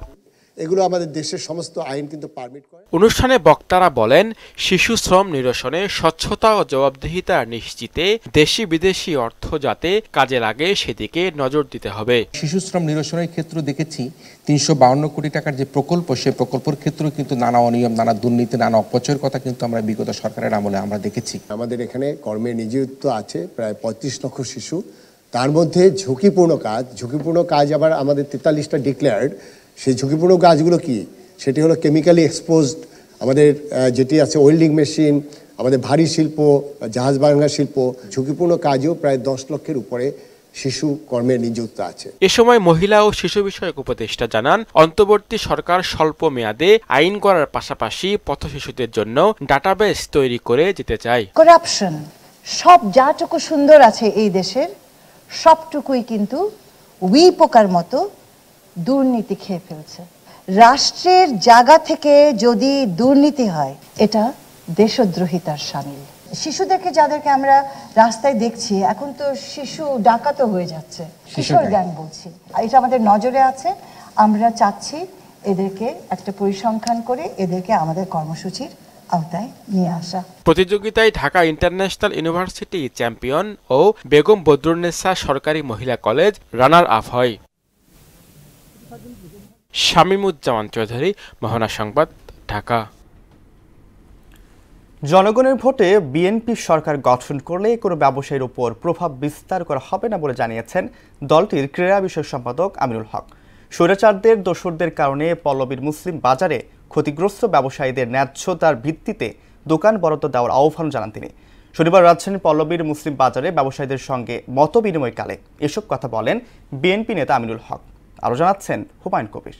এগুলো আমাদের দেশের সমস্ত আইন কিন্তু পারমিট করে। অনুষ্ঠানে বক্তারা বলেন, শিশু শ্রম নিরসনে স্বচ্ছতা ও জবাবদিহিতা নিশ্চিতে দেশি বিদেশি অর্থ যাতে কাজে লাগে সেদিকে নজর দিতে হবে। শিশু শ্রম নিরসনের ক্ষেত্রে দেখেছি ৩৫২ কোটি টাকার যে প্রকল্প, সেই প্রকল্পের ক্ষেত্রেও কিন্তু নানা অনিয়ম, নানা দুর্নীতি, নানা অপচয়ের কথা কিন্তু আমরা বিগত সরকারের আমলে আমরা দেখেছি। আমাদের এখানে কর্মে নিযুক্ত আছে প্রায় ৩৫ লক্ষ শিশু। তার মধ্যে ঝুঁকিপূর্ণ কাজ আবার আমাদের ৪৩টা ডিক্লেয়ার্ড। সেই ঝুঁকিপূর্ণ কাজগুলো কি? সেটি হলো কেমিক্যালি এক্সপোজড, আমাদের যেটি আছে ওয়েল্ডিং মেশিন, আমাদের ভারী শিল্প, জাহাজ ভাঙা শিল্প। ঝুঁকিপূর্ণ কাজেও প্রায় ১০ লক্ষের উপরে শিশু কর্মে নিযুক্ত আছে। এ সময় মহিলা ও শিশু বিষয়ক উপদেষ্টা জানান, অন্তর্বর্তী সরকার স্বল্প মেয়াদে আইন করার পাশাপাশি পথ শিশুদের জন্য ডাটাবেস তৈরি করে যেতে চায়। করাপশন সব যাটুকু সুন্দর আছে এই দেশের সবটুকুই কিন্তু উই পোকার মতো দুর্নীতি খেয়ে ফেলছে। রাষ্ট্রের জায়গা থেকে যদি দুর্নীতি হয় এটা দেশদ্রোহিতার শামিল। শিশুদেরকে যাদেরকে আমরা রাস্তায় দেখছি, এখন তো শিশু ডাকাত হয়ে যাচ্ছে, কিশোর গ্যাং বলছি, এটা আমাদের নজরে আছে। আমরা চাচ্ছি এদেরকে একটা পরিসংখ্যান করে এদেরকে আমাদের কর্মসূচির আওতায় নিয়ে আসা। প্রতিযোগিতায় ঢাকা ইন্টারন্যাশনাল ইউনিভার্সিটি চ্যাম্পিয়ন ও বেগম বদরুন্নেসা সরকারি মহিলা কলেজ রানার আপ হয়। শামীমুজ্জামান চৌধুরী, মোহনা সংবাদ, ঢাকা। জনগণের ভোটে বিএনপি সরকার গঠন করলে কোনো ব্যবসায়ীর উপর প্রভাব বিস্তার করা হবে না বলে জানিয়েছেন দলটির ক্রীড়া বিষয়ক সম্পাদক আমিনুল হক। স্বৈরাচারদের দোসরদের কারণে পল্লবীর মুসলিম বাজারে ক্ষতিগ্রস্ত ব্যবসায়ীদের ন্যায্যতার ভিত্তিতে দোকান বরাদ্দ দেওয়ার আহ্বান জানান তিনি। শনিবার রাজধানীর পল্লবীর মুসলিম বাজারে ব্যবসায়ীদের সঙ্গে মত বিনিময়কালে এসব কথা বলেন বিএনপি নেতা আমিনুল হক। আরো জানাচ্ছেন হুমায়ুন কবির।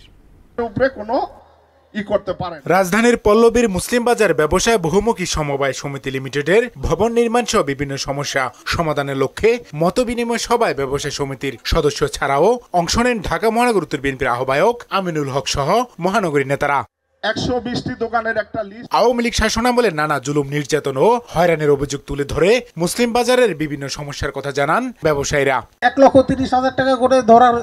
রাজধানীর পল্লবীর মুসলিম বাজার ব্যবসায় বহুমুখী সমবায় সমিতি লিমিটেডের ভবন নির্মাণ সহ বিভিন্ন সমস্যা সমাধানের লক্ষ্যে মতবিনিময় সভায় ব্যবসায় সমিতির সদস্য ছাড়াও অংশ নেন ঢাকা মহানগর উত্তর বিএনপির আহ্বায়ক আমিনুল হক সহ মহানগরীর নেতারা। 120টি দোকানের একটা লিস্ট। আওয়ামী লীগ শাসনামলে নানা জুলুম, নির্যাতন ও হয়রানির অভিযোগ তুলে ধরে মুসলিম বাজারের বিভিন্ন সমস্যার কথা জানান ব্যবসায়ীরা। 1,30,000 টাকা করে ধরার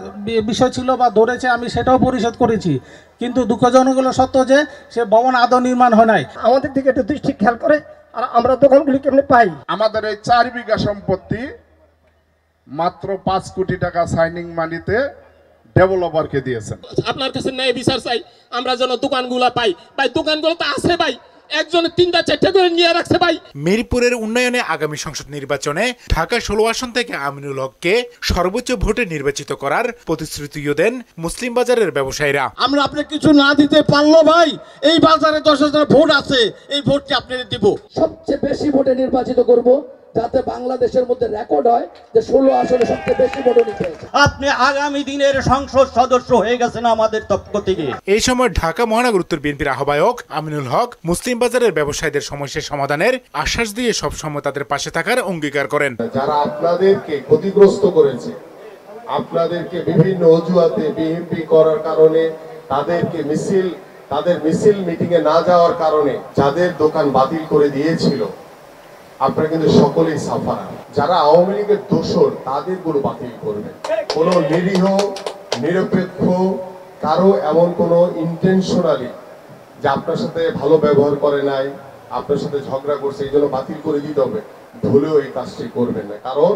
বিষয় ছিল বা ধরেছে, আমি সেটাও পরিশোধ করেছি, কিন্তু দুঃখজনক হলো সত্য যে সে ভবন আদৌ নির্মাণ হয় নাই। আমাদের দিকে একটু দৃষ্টি খেয়াল করে, আর আমরা দোকানগুলি কেমনে পাই? আমাদের এই 4 বিঘা সম্পত্তি মাত্র 5 কোটি টাকা সাইনিং মানিতে ডেভেলপারকে দিয়েছেন। আপনার কাছে ন্যায় বিচার চাই, আমরা যেন দোকানগুলো পাই। ভাই দোকানগুলো তো আছে ভাই, একজনের 3-4টা করে নিয়ে রাখছে ভাই। মিরপুরের উন্নয়নে আগামী সংসদ নির্বাচনে ঢাকা 16 আসন থেকে আমিনুল হককে সর্বোচ্চ ভোটে নির্বাচিত করার প্রতিশ্রুতিও দেন মুসলিম বাজারের ব্যবসায়ীরা। আমরা আপনি কিছু না দিতে পারলো ভাই, এই বাজারে 10,000 ভোট আছে, এই ভোটটি আপনাদের দিব। সবচেয়ে বেশি ভোটে নির্বাচিত করব, যাতে বাংলাদেশের মধ্যে রেকর্ড হয় যে 16 আসনে সবচেয়ে বেশি ভোট নিতে। আপনি আগামী দিনের সংসদ সদস্য হয়ে গেছেন আমাদের পক্ষ থেকে। এই সময় ঢাকা মহানগর উত্তর বিএনপির আহ্বায়ক আমিনুল হক মুসলিম বাজারের ব্যবসায়ীদের সমস্যা সমাধানের আশ্বাস দিয়ে সবসময় তাদের পাশে থাকার অঙ্গীকার করেন। যারা আপনাদেরকে ক্ষতিগ্রস্ত করেছে, আপনাদেরকে বিভিন্ন অজুহাতে বিএনপি করার কারণে তাদের মিছিল মিটিং এ না যাওয়ার কারণে যাদের দোকান বাতিল করে দিয়েছিল, আপনারা কিন্তু সকলেই সাফার। যারা আওয়ামী লীগের দোষর তাদের গুলো বাতিল করবেন। কোন নিরীহ নিরপেক্ষ কারো এমন কোন ইন্টেনশনালি যে আপনার সাথে ভালো ব্যবহার করে নাই, আপনার সাথে ঝগড়া করছে, এই জন্য বাতিল করে দিতে হবে, ভুলেও এই কাজটি করবেন না। কারণ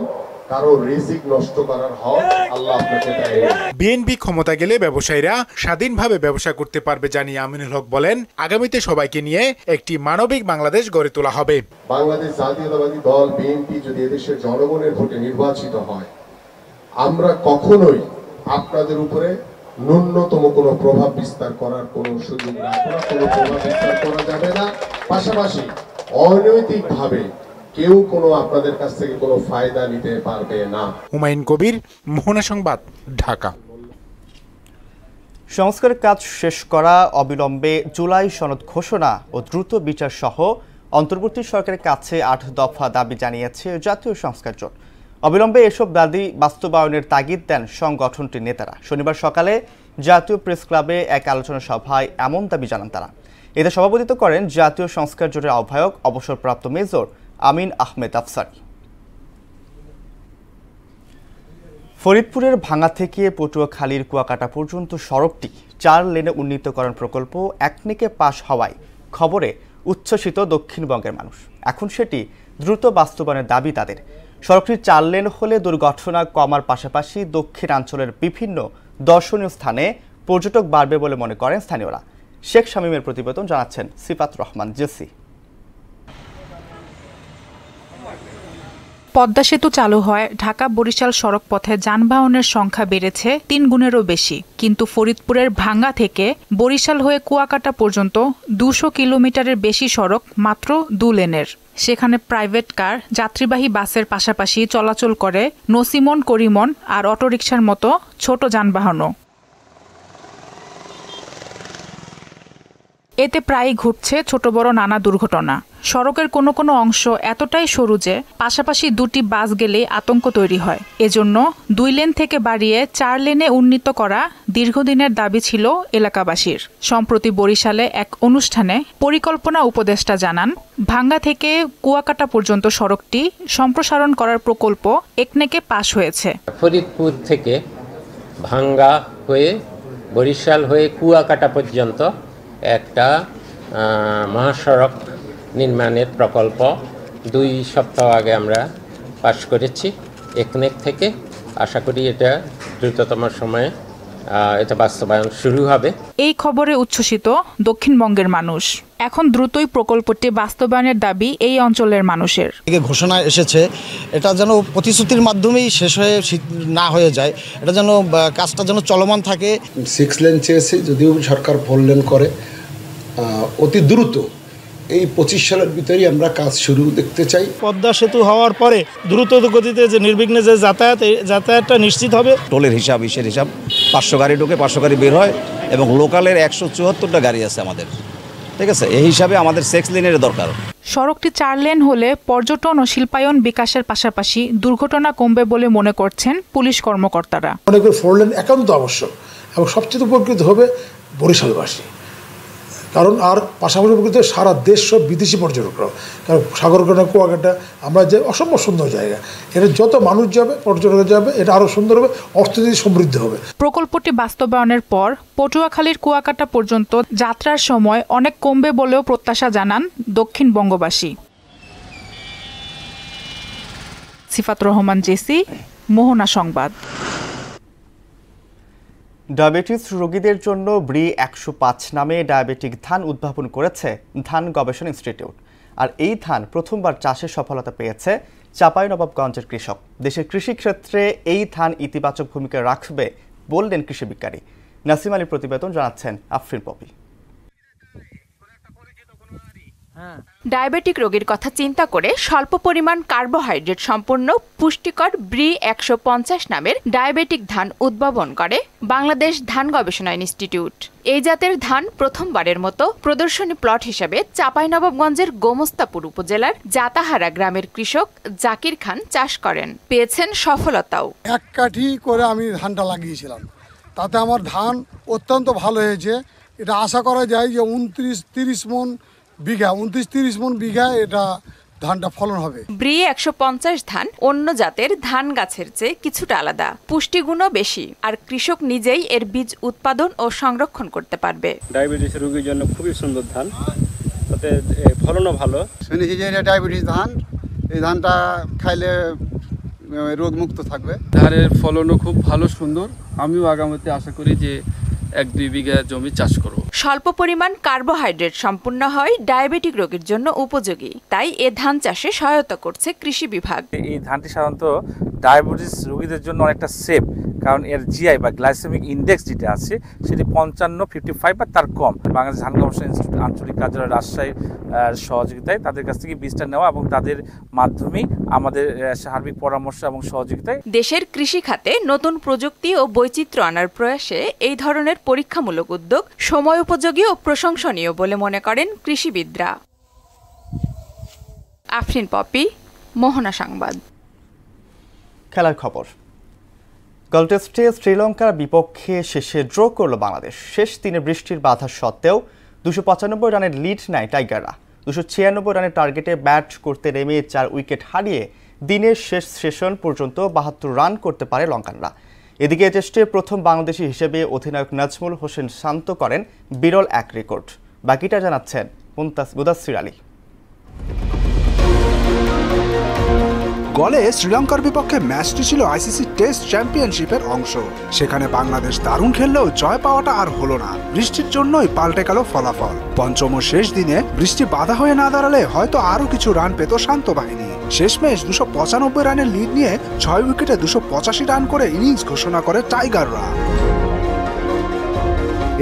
কারো রিজিক নষ্ট করার হক আল্লাহ আপনাকে দেয়। বিএনপি ক্ষমতা গেলে ব্যবসায়ীরা স্বাধীনভাবে ব্যবসা করতে পারবে জানিয়ে আমিনুল হক বলেন, আগামীতে সবাইকে নিয়ে একটি মানবিক বাংলাদেশ গড়ে তোলা হবে। বাংলাদেশ জাতীয়তাবাদী দল বিএনপি যদি এদেশের জনগণের ভোটে নির্বাচিত হয়, আমরা কখনোই আপনাদের উপরে ন্যূনতম কোনো প্রভাব বিস্তার করার কোনো সুযোগ রাখবো না, কোনো প্রভাব বিস্তার করা যাবে না। পাশাপাশি অনৈতিকভাবে কেউ কোনো আপনাদের কাছ থেকে কোনো ফায়দা নিতে পারবে না। হুমায়ুন কবির, মোহনা সংবাদ, ঢাকা। সংস্কারের কাজ শেষ করা, অবিলম্বে জুলাই সনদ ঘোষণা ও দ্রুত বিচার সহ অন্তর্বর্তী সরকারের কাছে 8 দফা দাবি জানিয়েছে জাতীয় সংস্কার জোট। অবিলম্বে এসব দাবি বাস্তবায়নের তাগিদ দেন সংগঠনটির নেতারা। শনিবার সকালে জাতীয় প্রেস ক্লাবে এক আলোচনা সভায় এমন দাবি জানান তারা। এতে সভাপতিত্ব করেন জাতীয় সংস্কার জোটের আহ্বায়ক অবসরপ্রাপ্ত মেজর আমিন আহমেদ আফসারি। ফরিদপুরের ভাঙ্গা থেকে পটুয়াখালীর কুয়াকাটা পর্যন্ত সড়কটি 4 লেনে উন্নীতকরণ প্রকল্প একনেকে পাশ হওয়ায় খবরে উচ্ছ্বসিত দক্ষিণবঙ্গের মানুষ। এখন সেটি দ্রুত বাস্তবায়নের দাবি তাদের। সড়কটি 4 লেন হলে দুর্ঘটনা কমার পাশাপাশি দক্ষিণাঞ্চলের বিভিন্ন দর্শনীয় স্থানে পর্যটক বাড়বে বলে মনে করেন স্থানীয়রা। শেখ শামীমের প্রতিবেদন জানাচ্ছেন সিফাত রহমান জেসি। পদ্মা সেতু চালু হয় ঢাকা বরিশাল সড়ক পথে যানবাহনের সংখ্যা বেড়েছে 3 গুণেরও বেশি। কিন্তু ফরিদপুরের ভাঙ্গা থেকে বরিশাল হয়ে কুয়াকাটা পর্যন্ত 200 কিলোমিটারের বেশি সড়ক মাত্র 2 লেনের। সেখানে প্রাইভেট কার, যাত্রীবাহী বাসের পাশাপাশি চলাচল করে নসিমন, করিমন আর অটোরিকশার মতো ছোট যানবাহনও। এতে প্রায়ই ঘটছে ছোট বড় নানা দুর্ঘটনা। সড়কের কোনো কোনো অংশ এতটাই সরু যে পাশাপাশি 2টি বাস গেলে আতঙ্ক তৈরি হয়। এজন্য 2 লেন থেকে বাড়িয়ে 4 লেনে উন্নীত করা দীর্ঘদিনের দাবি ছিল এলাকাবাসীর। সম্প্রতি বরিশালে এক অনুষ্ঠানে পরিকল্পনা উপদেষ্টা জানান, ভাঙ্গা থেকে কুয়াকাটা পর্যন্ত সড়কটি সম্প্রসারণ করার প্রকল্প একনেকে পাশ হয়েছে। ফরিদপুর থেকে ভাঙ্গা হয়ে বরিশাল হয়ে কুয়াকাটা পর্যন্ত একটা মহাসড়ক নির্মাণের প্রকল্প 2 সপ্তাহ আগে আমরা পাশ করেছি একনেক থেকে। আশা করি এটা দ্রুততম সময়ে এটা বাস্তবায়ন শুরু হবে। এই খবরে উচ্ছ্বসিত দক্ষিণবঙ্গের মানুষ। এখন দ্রুতই প্রকল্পটি বাস্তবায়নের দাবি এই অঞ্চলের মানুষের। ঘোষণা এসেছে, এটা যেন প্রতিশ্রুতির মাধ্যমেই শেষ হয়ে না হয়ে যায়, এটা যেন কাজটা যেন চলমান থাকে। 6 লেন চেয়েছে, যদিও সরকার 4 লেন করে। অতি দ্রুত এই 25 সালের ভিতরেই আমরা কাজ শুরু দেখতে চাই। পদ্মা সেতু হওয়ার পরে দ্রুত গতিতে যে নির্বিঘ্নে যে যাতায়াতটা নিশ্চিত হবে। টোলের হিসাব 500 গাড়ি ঢোকে, 500 গাড়ি বের হয় এবং লোকালের 174টা গাড়ি আছে আমাদের। ঠিক আছে, এই হিসাবে আমাদের 6 লেনের দরকার। সড়কটি 4 লেন হলে পর্যটন ও শিল্পায়ন বিকাশের পাশাপাশি দুর্ঘটনা কমবে বলে মনে করছেন পুলিশ কর্মকর্তারা। মনে করি 4 লেন একান্ত আবশ্যক এবং সবচেয়ে উপকৃত হবে বরিশালবাসী। কারণ আর পাশাপাশি উপকৃত সারা দেশ সব বিদেশি পর্যটকরা। কারণ সাগরকন্যা কুয়াকাটা আমরা যে অসম্ভব সুন্দর জায়গা, এটা যত মানুষ যাবে, পর্যটক যাবে, এটা আরও সুন্দর হবে, অর্থনীতি সমৃদ্ধ হবে। প্রকল্পটি বাস্তবায়নের পর পটুয়াখালীর কুয়াকাটা পর্যন্ত যাত্রার সময় অনেক কমবে বলেও প্রত্যাশা জানান দক্ষিণবঙ্গবাসী। সিফাত রহমান জেসি, মোহনা সংবাদ। ডায়াবেটিস রোগীদের জন্য ব্রি 105 নামে ডায়াবেটিক ধান উদ্ভাবন করেছে ধান গবেষণা ইনস্টিটিউট। আর এই ধান প্রথমবার চাষে সফলতা পেয়েছে চাঁপাইনবাবগঞ্জের কৃষক। দেশের কৃষিক্ষেত্রে এই ধান ইতিবাচক ভূমিকা রাখবে বললেন কৃষি বিজ্ঞানী। নাসিম আলীর প্রতিবেদন, জানাচ্ছেন আফরিন পপি। ডায়াবেটিক রোগীর কথা চিন্তা করে স্বল্প পরিমাণ কার্বোহাইড্রেট সম্পন্ন পুষ্টিকর ব্রি 150 নামের ডায়াবেটিক ধান উদ্ভাবন করে বাংলাদেশ ধান গবেষণা ইনস্টিটিউট। এই জাতের ধান প্রথমবারের মতো প্রদর্শনী প্লট হিসেবে চাঁপাইনবাবগঞ্জের গোমস্তাপুর উপজেলার জাতাহারা গ্রামের কৃষক জাকির খান চাষ করেন, পেয়েছেন সফলতাও। এক কাঠি করে আমি ধানটা লাগিয়েছিলাম, তাতে আমার ধান অত্যন্ত ভালো হয়েছে। এটা আশা করা যায় যে 29-30 মণ বিঘা এটা ধানটা ফলন হবে। ব্রি 150 ধান অন্য জাতের ধান গাছের চেয়ে কিছুটা আলাদা, পুষ্টিগুণও বেশি, আর কৃষক নিজেই এর বীজ উৎপাদন ও সংরক্ষণ করতে পারবে। ডায়াবেটিস রোগীর জন্য খুবই সুন্দর ধান, তাতে ফলনও ভালো। শুনেছি যে এটা ডায়াবেটিস ধান, এই ধানটা খাইলে রোগ মুক্ত থাকবে। ধানের ফলনও খুব ভালো, সুন্দর। আমিও আগামীতে আশা করি যে 1-2 বিঘা জমি চাষ করব। স্বল্প পরিমাণ কার্বোহাইড্রেট সম্পূর্ণ হয় ডায়াবেটিক রোগীর জন্য উপযোগী, তাই এ ধান চাষে সহায়তা করছে কৃষি বিভাগ। এই ধানটি সাধারণত ডায়াবেটিস রোগীদের জন্য অনেকটা সেফ, কারণ এর জিআই বা গ্লাইসেমিক ইন্ডেক্স যেটা আছে সেটি 55-55 বা তার কম। বাংলাদেশ ধান গবেষণা ইনস্টিটিউট আঞ্চলিক কার্যালয় রাজশাহীর সহযোগিতায় তাদের কাছ থেকে বীজটা নেওয়া এবং তাদের মাধ্যমেই আমাদের সার্বিক পরামর্শ এবং সহযোগিতায় দেশের কৃষি খাতে নতুন প্রযুক্তি ও বৈচিত্র্য আনার প্রয়াসে এই ধরনের পরীক্ষামূলক উদ্যোগ সময় উপযোগী ও প্রশংসনীয় বলে মনে করেন কৃষিবিদরা। আফরিন পপি, মোহনা সংবাদ। খেলার খবর। গল টেস্টে শ্রীলঙ্কার বিপক্ষে শেষে ড্র করল বাংলাদেশ। শেষ দিনে বৃষ্টির বাধা সত্ত্বেও 295 রানের লিড নেয় টাইগাররা। 296 রানের টার্গেটে ব্যাট করতে নেমে 4 উইকেট হারিয়ে দিনের শেষ সেশন পর্যন্ত 72 রান করতে পারে লঙ্কানরা। এদিকে টেস্টে প্রথম বাংলাদেশি হিসেবে অধিনায়ক নাজমুল হোসেন শান্ত করেন বিরল এক রেকর্ড। বাকিটা জানাচ্ছেন মুদাসসির আলী। গলে শ্রীলঙ্কার বিপক্ষে ম্যাচটি ছিল আইসিসি টেস্ট চ্যাম্পিয়নশিপের অংশ। সেখানে বাংলাদেশ দারুণ খেললেও জয় পাওয়াটা আর হলো না। বৃষ্টির জন্যই পাল্টে গেল ফলাফল। পঞ্চম ও শেষ দিনে বৃষ্টি বাধা হয়ে না দাঁড়ালে হয়তো আরও কিছু রান পেত শান্ত বাহিনী। শেষমেশ 295 রানের লিড নিয়ে 6 উইকেটে 285 রান করে ইনিংস ঘোষণা করে টাইগাররা।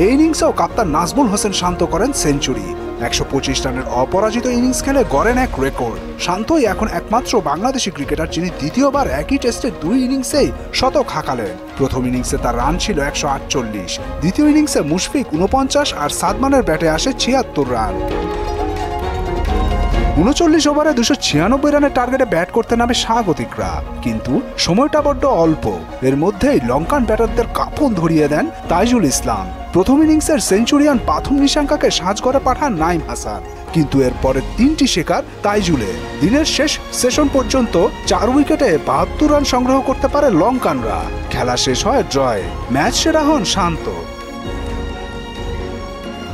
এই ইনিংসেও কাপ্তান নাজমুল হোসেন শান্ত করেন সেঞ্চুরি। 125 রানের অপরাজিত ইনিংস খেলে গড়েন এক রেকর্ড। শান্তই এখন একমাত্র বাংলাদেশি ক্রিকেটার যিনি দ্বিতীয়বার একই টেস্টে 2 ইনিংসেই শতক হাঁকালেন। প্রথম ইনিংসে তার রান ছিল 148, দ্বিতীয় ইনিংসে মুশফিক 49 আর সাদমানের ব্যাটে আসে 76 রান। 39 ওভারে 296 রানের টার্গেটে ব্যাট করতে নামে স্বাগতিকরা, কিন্তু সময়টা বড্ড অল্প। এর মধ্যেই লঙ্কান ব্যাটারদের কাঁপন ধরিয়ে দেন তাইজুল ইসলাম। প্রথম ইনিংসের সেঞ্চুরিয়ান পাথুম নিশাঙ্কাকে সাজঘরে পাঠান নাইম হাসান, কিন্তু এরপরে 3টি শিকার তাইজুলে। দিনের শেষ সেশন পর্যন্ত 4 উইকেটে 72 রান সংগ্রহ করতে পারে লঙ্কানরা। খেলা শেষ হয় ড্রয়ে। ম্যাচ সেরা হন শান্ত।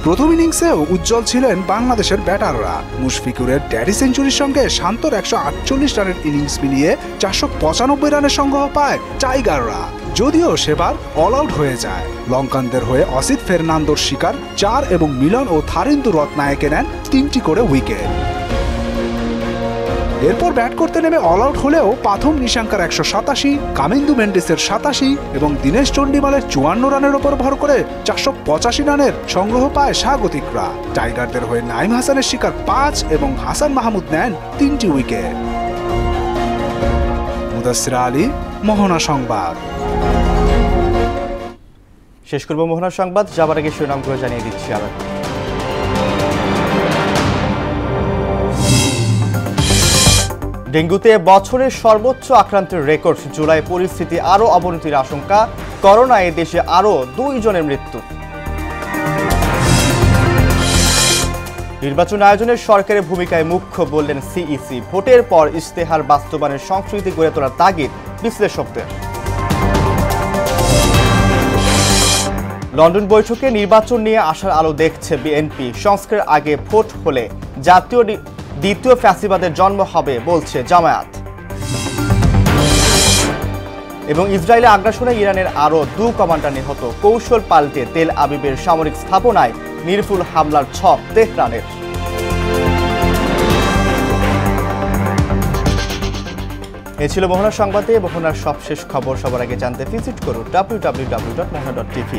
প্রথম ইনিংসেও উজ্জ্বল ছিলেন বাংলাদেশের ব্যাটাররা। মুশফিকুরের ড্যাডি সেঞ্চুরির সঙ্গে শান্তর 148 রানের ইনিংস মিলিয়ে 495 রানের সংগ্রহ পায় টাইগাররা। যদিও সেবার অল আউট হয়ে যায়। লঙ্কানদের হয়ে অসিত ফের্নান্দোর শিকার 4 এবং মিলন ও থারিন্দু রত্নায়েকে নেন 3টি করে উইকেট। এরপর ব্যাট করতে নেমে অল আউট হলেও পাথম নিশাঙ্কার 187, কামিন্দু মেন্ডিসের 87 এবং দীনেশ চন্ডিমালের 54 রানের ওপর ভর করে 485 রানের সংগ্রহ পায় স্বাগতিকরা। টাইগারদের হয়ে নাইম হাসানের শিকার 5 এবং হাসান মাহমুদ নেন 3টি উইকেট। মুদাসসির আলী, মোহনা সংবাদ। শেষ করব মোহনা সংবাদ। যাবার আগে শিরোনামগুলো জানিয়ে দিচ্ছি আবার। ডেঙ্গুতে বছরের সর্বোচ্চ আক্রান্তের রেকর্ড। জুলাই পরিস্থিতি আরও অবনতির আশঙ্কা। করোনায় দেশে আরও 2 জনের মৃত্যু। নির্বাচন আয়োজনে সরকারের ভূমিকায় মুখ্য বললেন সিইসি। ভোটের পর ইশতেহার বাস্তবায়নের সংস্কৃতি গড়ে তোলার তাগিদ বিশ্লেষকদের। লন্ডন বৈঠকে নির্বাচন নিয়ে আশার আলো দেখছে বিএনপি। সংস্কারের আগে ভোট হলে জাতীয় দ্বিতীয় ফ্যাসিবাদের জন্ম হবে বলছে জামায়াত। এবং ইসরায়েলে আগ্রাসনে ইরানের আরও 2 কমান্ডার নিহত। কৌশল পাল্টে তেল আবিবের সামরিক স্থাপনায় নির্ভুল হামলার ছক তেহরানের। এ ছিল মোহনার সংবাদে। মোহনার সবশেষ খবর সবার আগে জানতে ভিজিট করুন www.mohana.tv।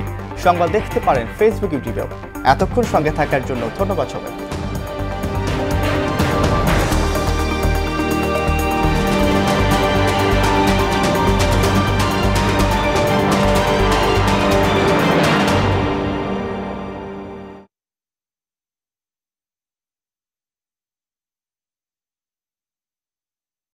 সংবাদ দেখতে পারেন ফেসবুক, ইউটিউবেও। এতক্ষণ সঙ্গে থাকার জন্য ধন্যবাদ সবাই।